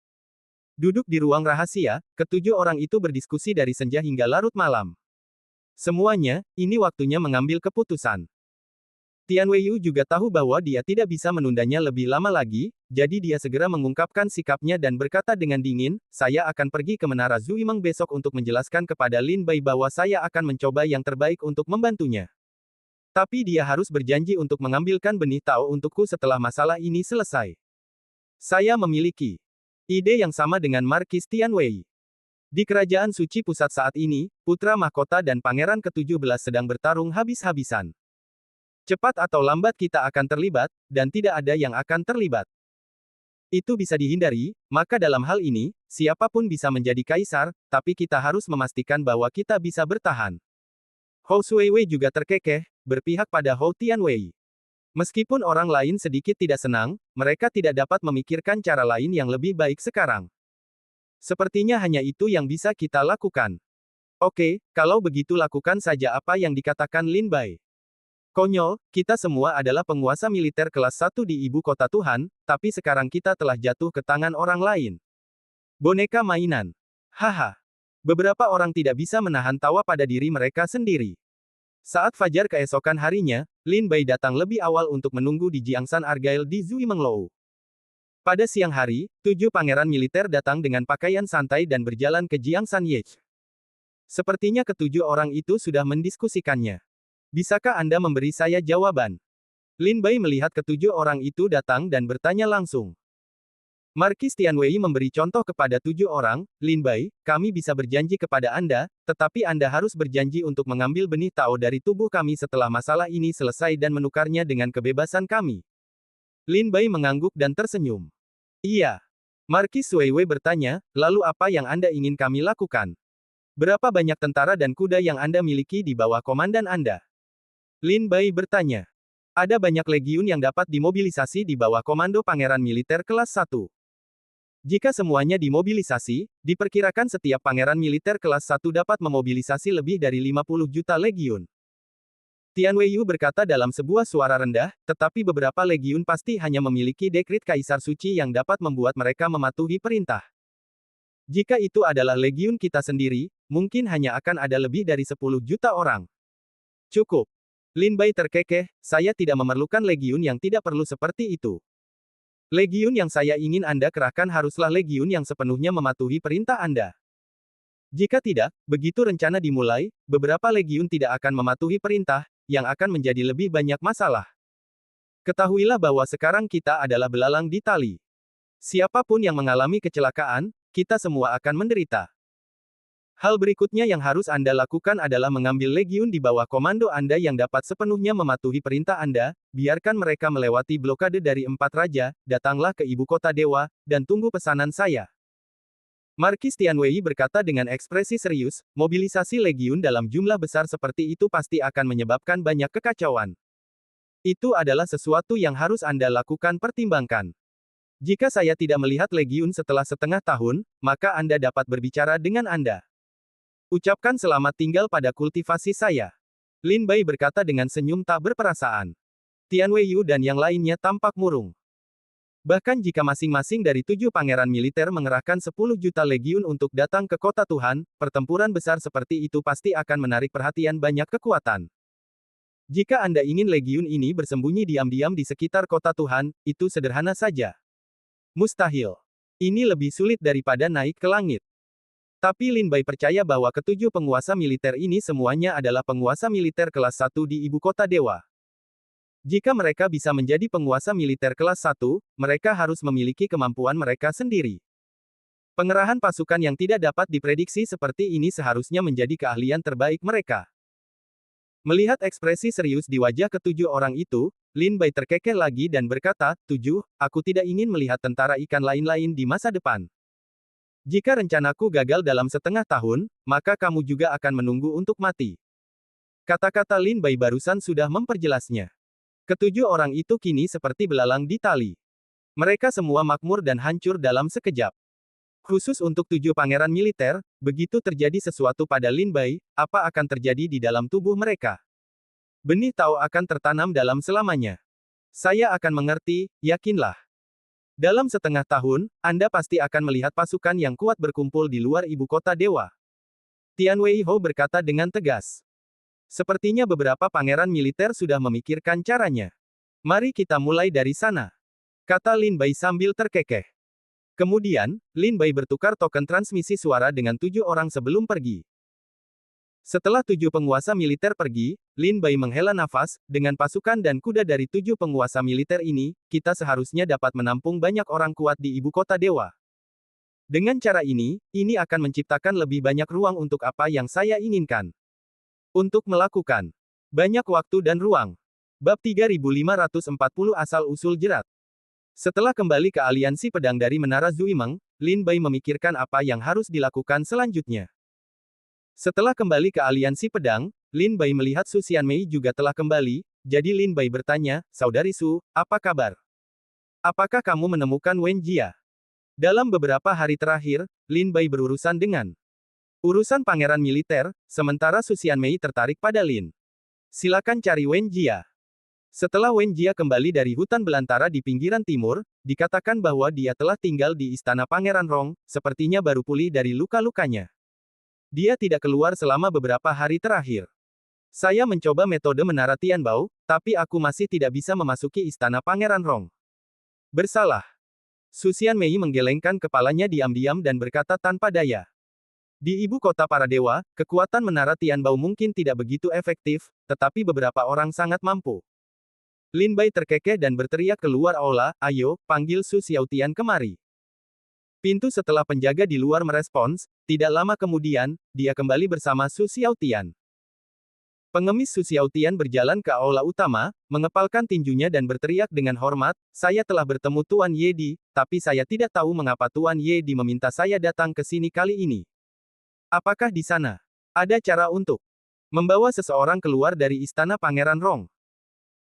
Duduk di ruang rahasia, ketujuh orang itu berdiskusi dari senja hingga larut malam. Semuanya, ini waktunya mengambil keputusan. Tian Weiyu juga tahu bahwa dia tidak bisa menundanya lebih lama lagi, jadi dia segera mengungkapkan sikapnya dan berkata dengan dingin, saya akan pergi ke Menara Zuimeng besok untuk menjelaskan kepada Lin Bai bahwa saya akan mencoba yang terbaik untuk membantunya. Tapi dia harus berjanji untuk mengambilkan benih Tao untukku setelah masalah ini selesai. Saya memiliki ide yang sama dengan Marquis Tianwei. Di Kerajaan Suci Pusat saat ini, Putra Mahkota dan Pangeran ke-17 sedang bertarung habis-habisan. Cepat atau lambat kita akan terlibat, dan tidak ada yang akan terlibat. Itu bisa dihindari, maka dalam hal ini, siapapun bisa menjadi kaisar, tapi kita harus memastikan bahwa kita bisa bertahan. Hou Shuiwei juga terkekeh, berpihak pada Hou Tianwei. Meskipun orang lain sedikit tidak senang, mereka tidak dapat memikirkan cara lain yang lebih baik sekarang. Sepertinya hanya itu yang bisa kita lakukan. Oke, kalau begitu lakukan saja apa yang dikatakan Lin Bai. Konyol, kita semua adalah penguasa militer kelas 1 di ibu kota Tuhan, tapi sekarang kita telah jatuh ke tangan orang lain. Boneka mainan. Haha. Beberapa orang tidak bisa menahan tawa pada diri mereka sendiri. Saat fajar keesokan harinya, Lin Bai datang lebih awal untuk menunggu di Jiangsan Argyle di Zui Menglou. Pada siang hari, 7 pangeran militer datang dengan pakaian santai dan berjalan ke Jiangsan Yech. Sepertinya ketujuh orang itu sudah mendiskusikannya. Bisakah Anda memberi saya jawaban? Lin Bai melihat ketujuh orang itu datang dan bertanya langsung. Markis Tianwei memberi contoh kepada 7 orang, Lin Bai, kami bisa berjanji kepada Anda, tetapi Anda harus berjanji untuk mengambil benih Tao dari tubuh kami setelah masalah ini selesai dan menukarnya dengan kebebasan kami. Lin Bai mengangguk dan tersenyum. Iya. Markis Weiwei bertanya, lalu apa yang Anda ingin kami lakukan? Berapa banyak tentara dan kuda yang Anda miliki di bawah komandan Anda? Lin Bai bertanya. Ada banyak legiun yang dapat dimobilisasi di bawah komando pangeran militer kelas 1. Jika semuanya dimobilisasi, diperkirakan setiap pangeran militer kelas 1 dapat memobilisasi lebih dari 50 juta legiun. Tian Weiyu berkata dalam sebuah suara rendah, tetapi beberapa legiun pasti hanya memiliki dekrit Kaisar Suci yang dapat membuat mereka mematuhi perintah. Jika itu adalah legiun kita sendiri, mungkin hanya akan ada lebih dari 10 juta orang. Cukup. Lin Bai terkekeh, saya tidak memerlukan legiun yang tidak perlu seperti itu. Legiun yang saya ingin Anda kerahkan haruslah legiun yang sepenuhnya mematuhi perintah Anda. Jika tidak, begitu rencana dimulai, beberapa legiun tidak akan mematuhi perintah, yang akan menjadi lebih banyak masalah. Ketahuilah bahwa sekarang kita adalah belalang di tali. Siapapun yang mengalami kecelakaan, kita semua akan menderita. Hal berikutnya yang harus Anda lakukan adalah mengambil legiun di bawah komando Anda yang dapat sepenuhnya mematuhi perintah Anda, biarkan mereka melewati blokade dari 4 raja, datanglah ke ibu kota dewa, dan tunggu pesanan saya. Markis Tianwei berkata dengan ekspresi serius, mobilisasi legiun dalam jumlah besar seperti itu pasti akan menyebabkan banyak kekacauan. Itu adalah sesuatu yang harus Anda lakukan pertimbangkan. Jika saya tidak melihat legiun setelah setengah tahun, maka Anda dapat berbicara dengan Anda. Ucapkan selamat tinggal pada kultivasi saya. Lin Bai berkata dengan senyum tak berperasaan. Tian Weiyu dan yang lainnya tampak murung. Bahkan jika masing-masing dari 7 pangeran militer mengerahkan 10 juta legiun untuk datang ke kota Tuhan, pertempuran besar seperti itu pasti akan menarik perhatian banyak kekuatan. Jika Anda ingin legiun ini bersembunyi diam-diam di sekitar kota Tuhan, itu sederhana saja. Mustahil. Ini lebih sulit daripada naik ke langit. Tapi Lin Bai percaya bahwa ketujuh penguasa militer ini semuanya adalah penguasa militer kelas 1 di ibu kota dewa. Jika mereka bisa menjadi penguasa militer kelas 1, mereka harus memiliki kemampuan mereka sendiri. Pengerahan pasukan yang tidak dapat diprediksi seperti ini seharusnya menjadi keahlian terbaik mereka. Melihat ekspresi serius di wajah ketujuh orang itu, Lin Bai terkekeh lagi dan berkata, 7, aku tidak ingin melihat tentara ikan lain-lain di masa depan. Jika rencanaku gagal dalam setengah tahun, maka kamu juga akan menunggu untuk mati. Kata-kata Lin Bai barusan sudah memperjelasnya. Ketujuh orang itu kini seperti belalang di tali. Mereka semua makmur dan hancur dalam sekejap. Khusus untuk 7 pangeran militer, begitu terjadi sesuatu pada Lin Bai, apa akan terjadi di dalam tubuh mereka? Benih Tao akan tertanam dalam selamanya. Saya akan mengerti, yakinlah. Dalam setengah tahun, Anda pasti akan melihat pasukan yang kuat berkumpul di luar ibu kota dewa. Tian Weiho berkata dengan tegas. Sepertinya beberapa pangeran militer sudah memikirkan caranya. Mari kita mulai dari sana. Kata Lin Bai sambil terkekeh. Kemudian, Lin Bai bertukar token transmisi suara dengan 7 orang sebelum pergi. Setelah 7 penguasa militer pergi, Lin Bai menghela nafas, dengan pasukan dan kuda dari 7 penguasa militer ini, kita seharusnya dapat menampung banyak orang kuat di ibu kota dewa. Dengan cara ini akan menciptakan lebih banyak ruang untuk apa yang saya inginkan. Untuk melakukan banyak waktu dan ruang. Bab 3540 Asal-usul jerat. Setelah kembali ke aliansi pedang dari Menara Zuimeng, Lin Bai memikirkan apa yang harus dilakukan selanjutnya. Setelah kembali ke aliansi pedang, Lin Bai melihat Su Xianmei juga telah kembali, jadi Lin Bai bertanya, "Saudari Su, apa kabar? Apakah kamu menemukan Wen Jia?" Dalam beberapa hari terakhir, Lin Bai berurusan dengan urusan pangeran militer, sementara Su Xianmei tertarik pada Lin. Silakan cari Wen Jia. Setelah Wen Jia kembali dari hutan belantara di pinggiran timur, dikatakan bahwa dia telah tinggal di istana Pangeran Rong, sepertinya baru pulih dari luka-lukanya. Dia tidak keluar selama beberapa hari terakhir. Saya mencoba metode Menara Tianbao, tapi aku masih tidak bisa memasuki istana Pangeran Rong. Bersalah. Su Xianmei menggelengkan kepalanya diam-diam dan berkata tanpa daya. Di ibu kota para dewa, kekuatan Menara Tianbao mungkin tidak begitu efektif, tetapi beberapa orang sangat mampu. Lin Bai terkekeh dan berteriak keluar aula, "Ayo, panggil Su Xiaotian kemari." Pintu setelah penjaga di luar merespons, tidak lama kemudian, dia kembali bersama Su Xiaotian. Pengemis Su Xiaotian berjalan ke aula utama, mengepalkan tinjunya dan berteriak dengan hormat, "Saya telah bertemu Tuan Yedi, tapi saya tidak tahu mengapa Tuan Yedi meminta saya datang ke sini kali ini. Apakah di sana ada cara untuk membawa seseorang keluar dari istana Pangeran Rong?"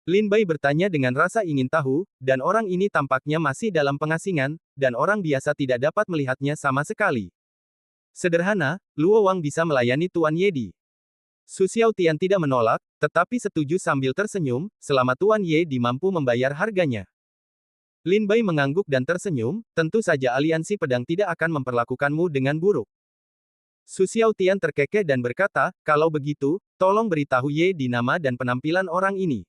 Lin Bai bertanya dengan rasa ingin tahu, dan orang ini tampaknya masih dalam pengasingan, dan orang biasa tidak dapat melihatnya sama sekali. Sederhana, Luo Wang bisa melayani Tuan Yedi. Su Xiaotian tidak menolak, tetapi setuju sambil tersenyum, selama Tuan Yedi mampu membayar harganya. Lin Bai mengangguk dan tersenyum, tentu saja aliansi pedang tidak akan memperlakukanmu dengan buruk. Su Xiaotian terkekeh dan berkata, "Kalau begitu, tolong beritahu Yedi nama dan penampilan orang ini.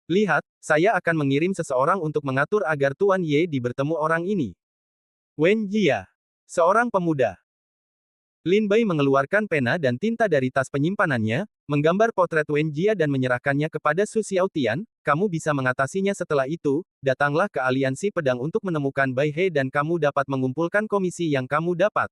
Lihat, saya akan mengirim seseorang untuk mengatur agar Tuan Yedi bertemu orang ini." Wen Jia. Seorang pemuda. Lin Bai mengeluarkan pena dan tinta dari tas penyimpanannya, menggambar potret Wen Jia dan menyerahkannya kepada Su Xiaotian, "Kamu bisa mengatasinya setelah itu, datanglah ke aliansi pedang untuk menemukan Bai He dan kamu dapat mengumpulkan komisi yang kamu dapat."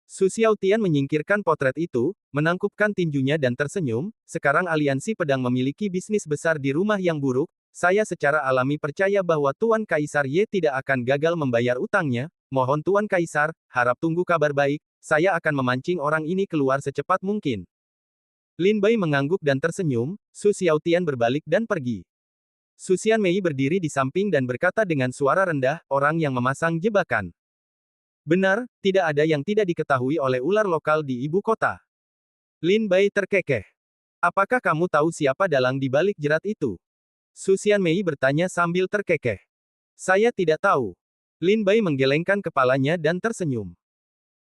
Su Xiaotian menyingkirkan potret itu, menangkupkan tinjunya dan tersenyum, "Sekarang aliansi pedang memiliki bisnis besar di rumah yang buruk, saya secara alami percaya bahwa Tuan Kaisar Ye tidak akan gagal membayar utangnya, mohon Tuan Kaisar, harap tunggu kabar baik, saya akan memancing orang ini keluar secepat mungkin." Lin Bai mengangguk dan tersenyum, Su Xiaotian berbalik dan pergi. Su Xianmei berdiri di samping dan berkata dengan suara rendah, "Orang yang memasang jebakan." Benar, tidak ada yang tidak diketahui oleh ular lokal di ibu kota. Lin Bai terkekeh. "Apakah kamu tahu siapa dalang di balik jerat itu?" Su Xianmei bertanya sambil terkekeh. "Saya tidak tahu." Lin Bai menggelengkan kepalanya dan tersenyum.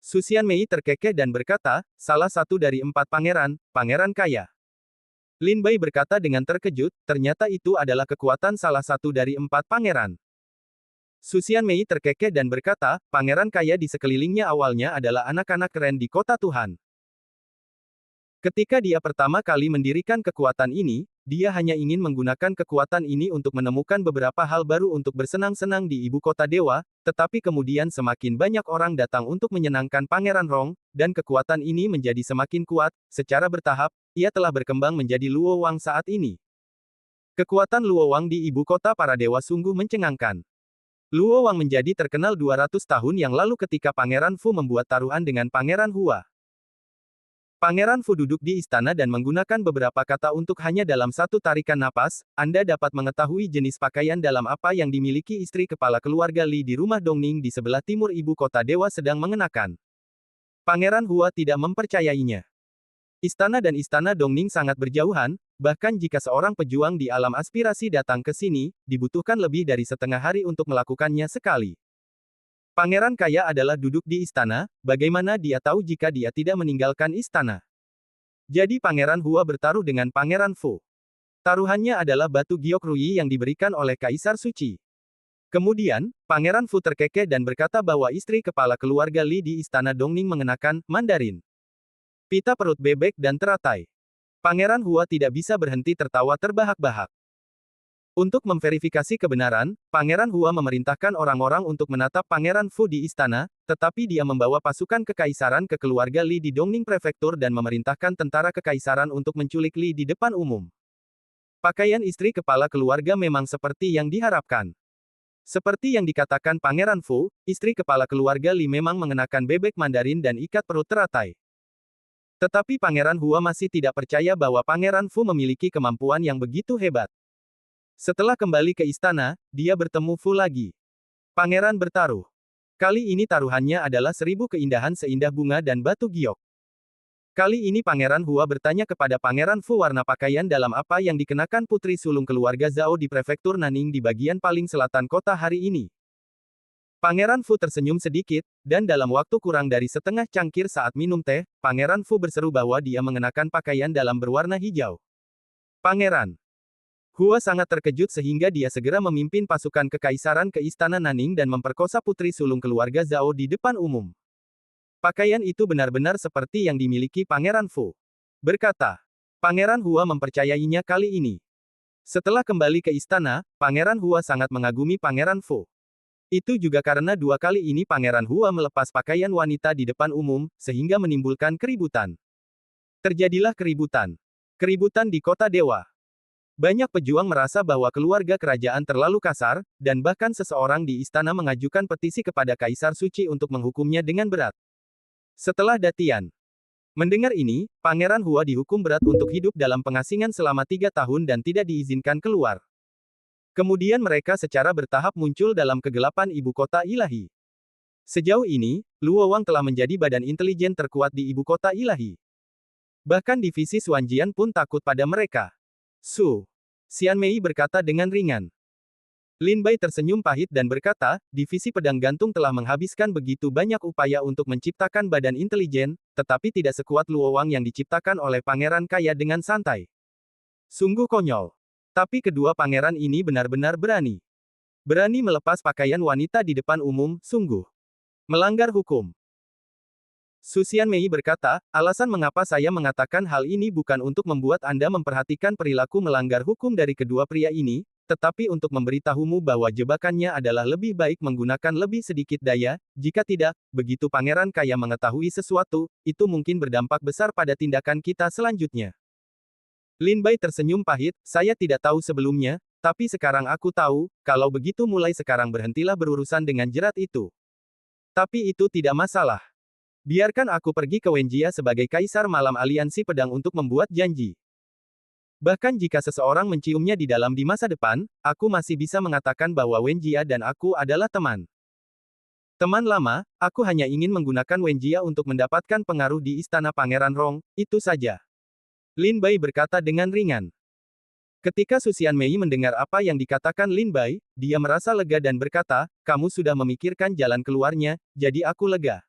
Su Xianmei terkekeh dan berkata, "Salah satu dari 4 pangeran, pangeran kaya." Lin Bai berkata dengan terkejut, ternyata itu adalah kekuatan salah satu dari 4 pangeran. Su Xianmei terkekeh dan berkata, "Pangeran kaya di sekelilingnya awalnya adalah anak-anak keren di kota Tuhan. Ketika dia pertama kali mendirikan kekuatan ini, dia hanya ingin menggunakan kekuatan ini untuk menemukan beberapa hal baru untuk bersenang-senang di ibu kota dewa, tetapi kemudian semakin banyak orang datang untuk menyenangkan Pangeran Rong, dan kekuatan ini menjadi semakin kuat, secara bertahap, ia telah berkembang menjadi Luo Wang saat ini." Kekuatan Luo Wang di ibu kota para dewa sungguh mencengangkan. Luo Wang menjadi terkenal 200 tahun yang lalu ketika Pangeran Fu membuat taruhan dengan Pangeran Hua. Pangeran Fu duduk di istana dan menggunakan beberapa kata untuk hanya dalam satu tarikan napas, Anda dapat mengetahui jenis pakaian dalam apa yang dimiliki istri kepala keluarga Li di rumah Dongning di sebelah timur ibu kota dewa sedang mengenakan. Pangeran Hua tidak mempercayainya. Istana dan istana Dongning sangat berjauhan, bahkan jika seorang pejuang di alam aspirasi datang ke sini, dibutuhkan lebih dari setengah hari untuk melakukannya sekali. Pangeran kaya adalah duduk di istana, bagaimana dia tahu jika dia tidak meninggalkan istana? Jadi Pangeran Hua bertaruh dengan Pangeran Fu. Taruhannya adalah batu giok Rui yang diberikan oleh Kaisar Suci. Kemudian, Pangeran Fu terkekeh dan berkata bahwa istri kepala keluarga Li di istana Dongning mengenakan Mandarin, pita perut bebek dan teratai. Pangeran Hua tidak bisa berhenti tertawa terbahak-bahak. Untuk memverifikasi kebenaran, Pangeran Hua memerintahkan orang-orang untuk menatap Pangeran Fu di istana, tetapi dia membawa pasukan kekaisaran ke keluarga Li di Dongning Prefektur dan memerintahkan tentara kekaisaran untuk menculik Li di depan umum. Pakaian istri kepala keluarga memang seperti yang diharapkan. Seperti yang dikatakan Pangeran Fu, istri kepala keluarga Li memang mengenakan bebek Mandarin dan ikat perut teratai. Tetapi Pangeran Hua masih tidak percaya bahwa Pangeran Fu memiliki kemampuan yang begitu hebat. Setelah kembali ke istana, dia bertemu Fu lagi. Pangeran bertaruh. Kali ini taruhannya adalah 1000 keindahan seindah bunga dan batu giok. Kali ini Pangeran Hua bertanya kepada Pangeran Fu warna pakaian dalam apa yang dikenakan putri sulung keluarga Zhao di prefektur Nanning di bagian paling selatan kota hari ini. Pangeran Fu tersenyum sedikit, dan dalam waktu kurang dari setengah cangkir saat minum teh, Pangeran Fu berseru bahwa dia mengenakan pakaian dalam berwarna hijau. Pangeran Hua sangat terkejut sehingga dia segera memimpin pasukan kekaisaran ke istana Nanning dan memperkosa putri sulung keluarga Zhao di depan umum. Pakaian itu benar-benar seperti yang dimiliki Pangeran Fu. Berkata, Pangeran Hua mempercayainya kali ini. Setelah kembali ke istana, Pangeran Hua sangat mengagumi Pangeran Fu. Itu juga karena 2 kali ini Pangeran Hua melepas pakaian wanita di depan umum, sehingga menimbulkan keributan. Terjadilah keributan. Keributan di kota Dewa. Banyak pejuang merasa bahwa keluarga kerajaan terlalu kasar, dan bahkan seseorang di istana mengajukan petisi kepada Kaisar Suci untuk menghukumnya dengan berat. Setelah Datian mendengar ini, Pangeran Hua dihukum berat untuk hidup dalam pengasingan selama 3 tahun dan tidak diizinkan keluar. Kemudian mereka secara bertahap muncul dalam kegelapan ibu kota ilahi. Sejauh ini, Luo Wang telah menjadi badan intelijen terkuat di ibu kota ilahi. Bahkan divisi Xuanjian pun takut pada mereka. Xian Mei berkata dengan ringan. Lin Bai tersenyum pahit dan berkata, divisi pedang gantung telah menghabiskan begitu banyak upaya untuk menciptakan badan intelijen, tetapi tidak sekuat Luo Wang yang diciptakan oleh pangeran kaya dengan santai. Sungguh konyol. Tapi kedua pangeran ini benar-benar berani. Berani melepas pakaian wanita di depan umum, sungguh melanggar hukum. Xian Mei berkata, alasan mengapa saya mengatakan hal ini bukan untuk membuat Anda memperhatikan perilaku melanggar hukum dari kedua pria ini, tetapi untuk memberitahumu bahwa jebakannya adalah lebih baik menggunakan lebih sedikit daya, jika tidak, begitu pangeran kaya mengetahui sesuatu, itu mungkin berdampak besar pada tindakan kita selanjutnya. Lin Bai tersenyum pahit, saya tidak tahu sebelumnya, tapi sekarang aku tahu, kalau begitu mulai sekarang berhentilah berurusan dengan jerat itu. Tapi itu tidak masalah. Biarkan aku pergi ke Wenjia sebagai kaisar malam aliansi pedang untuk membuat janji. Bahkan jika seseorang menciumnya di dalam di masa depan, aku masih bisa mengatakan bahwa Wenjia dan aku adalah teman. Teman lama, aku hanya ingin menggunakan Wenjia untuk mendapatkan pengaruh di istana Pangeran Rong, itu saja. Lin Bai berkata dengan ringan. Ketika Xian Mei mendengar apa yang dikatakan Lin Bai, dia merasa lega dan berkata, kamu sudah memikirkan jalan keluarnya, jadi aku lega.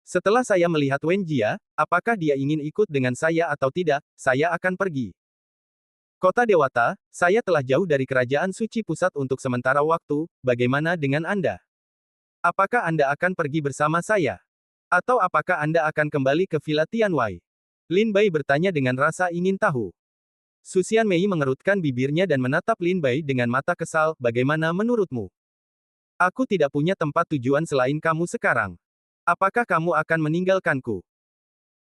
Setelah saya melihat Wenjia, apakah dia ingin ikut dengan saya atau tidak, saya akan pergi. Kota Dewata, saya telah jauh dari kerajaan suci pusat untuk sementara waktu, bagaimana dengan Anda? Apakah Anda akan pergi bersama saya? Atau apakah Anda akan kembali ke Villa Tianwei? Lin Bai bertanya dengan rasa ingin tahu. Xian Mei mengerutkan bibirnya dan menatap Lin Bai dengan mata kesal, bagaimana menurutmu? Aku tidak punya tempat tujuan selain kamu sekarang. Apakah kamu akan meninggalkanku?